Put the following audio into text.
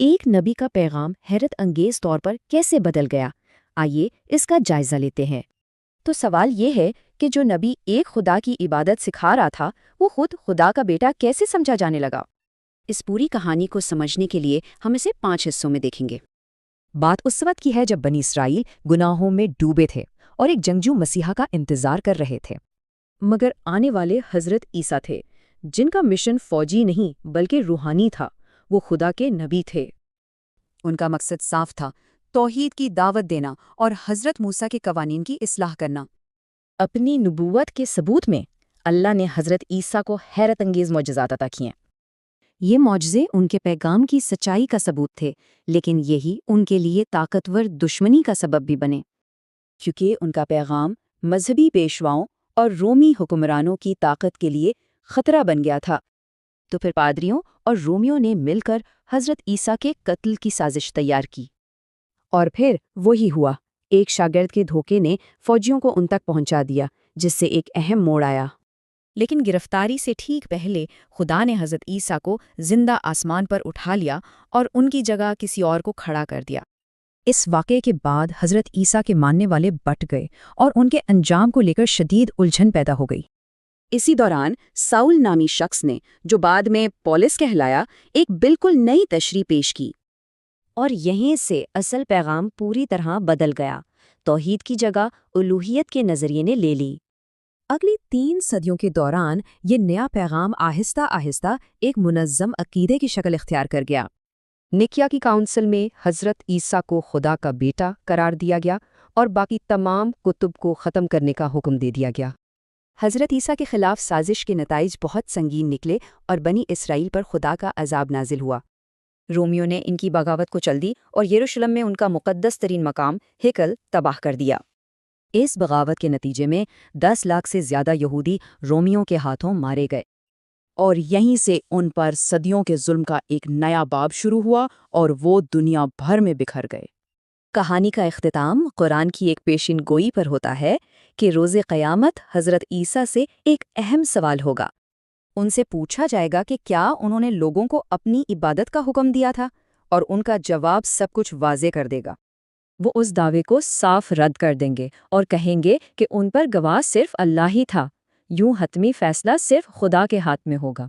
ایک نبی کا پیغام حیرت انگیز طور پر کیسے بدل گیا؟ آئیے اس کا جائزہ لیتے ہیں۔ تو سوال یہ ہے کہ جو نبی ایک خدا کی عبادت سکھا رہا تھا، وہ خود خدا کا بیٹا کیسے سمجھا جانے لگا؟ اس پوری کہانی کو سمجھنے کے لیے ہم اسے 5 حصوں میں دیکھیں گے۔ بات اس وقت کی ہے جب بنی اسرائیل گناہوں میں ڈوبے تھے اور ایک جنگجو مسیحا کا انتظار کر رہے تھے۔ مگر آنے والے حضرت عیسیٰ تھے، جن کا مشن فوجی نہیں بلکہ روحانی تھا۔ وہ خدا کے نبی تھے۔ ان کا مقصد صاف تھا، توحید کی دعوت دینا اور حضرت موسیٰ کے قوانین کی اصلاح کرنا۔ اپنی نبوت کے ثبوت میں اللہ نے حضرت عیسیٰ کو حیرت انگیز معجزات عطا کیے۔ یہ معجزے ان کے پیغام کی سچائی کا ثبوت تھے، لیکن یہی ان کے لیے طاقتور دشمنی کا سبب بھی بنے، کیونکہ ان کا پیغام مذہبی پیشواؤں اور رومی حکمرانوں کی طاقت کے لیے خطرہ بن گیا تھا۔ تو پھر پادریوں اور رومیوں نے مل کر حضرت عیسیٰ کے قتل کی سازش تیار کی۔ اور پھر وہی ہوا، ایک شاگرد کے دھوکے نے فوجیوں کو ان تک پہنچا دیا، جس سے ایک اہم موڑ آیا۔ لیکن گرفتاری سے ٹھیک پہلے خدا نے حضرت عیسیٰ کو زندہ آسمان پر اٹھا لیا اور ان کی جگہ کسی اور کو کھڑا کر دیا۔ اس واقعے کے بعد حضرت عیسیٰ کے ماننے والے بٹ گئے اور ان کے انجام کو لے کر شدید الجھن پیدا ہو گئی۔ اسی دوران ساؤل نامی شخص نے، جو بعد میں پولس کہلایا، ایک بالکل نئی تشریح پیش کی۔ اور یہیں سے اصل پیغام پوری طرح بدل گیا۔ توحید کی جگہ الوہیت کے نظریے نے لے لی۔ اگلی 3 صدیوں کے دوران یہ نیا پیغام آہستہ آہستہ ایک منظم عقیدے کی شکل اختیار کر گیا۔ نکیا کی کاؤنسل میں حضرت عیسیٰ کو خدا کا بیٹا قرار دیا گیا اور باقی تمام کتب کو ختم کرنے کا حکم دے دیا گیا۔ حضرت عیسیٰ کے خلاف سازش کے نتائج بہت سنگین نکلے اور بنی اسرائیل پر خدا کا عذاب نازل ہوا۔ رومیوں نے ان کی بغاوت کو چل دی اور یروشلم میں ان کا مقدس ترین مقام ہیکل تباہ کر دیا۔ اس بغاوت کے نتیجے میں 10 لاکھ سے زیادہ یہودی رومیوں کے ہاتھوں مارے گئے، اور یہیں سے ان پر صدیوں کے ظلم کا ایک نیا باب شروع ہوا اور وہ دنیا بھر میں بکھر گئے۔ کہانی کا اختتام قرآن کی ایک پیشین گوئی پر ہوتا ہے کہ روز قیامت حضرت عیسیٰ سے ایک اہم سوال ہوگا۔ ان سے پوچھا جائے گا کہ کیا انہوں نے لوگوں کو اپنی عبادت کا حکم دیا تھا، اور ان کا جواب سب کچھ واضح کر دے گا۔ وہ اس دعوے کو صاف رد کر دیں گے اور کہیں گے کہ ان پر گواہ صرف اللہ ہی تھا، یوں حتمی فیصلہ صرف خدا کے ہاتھ میں ہوگا۔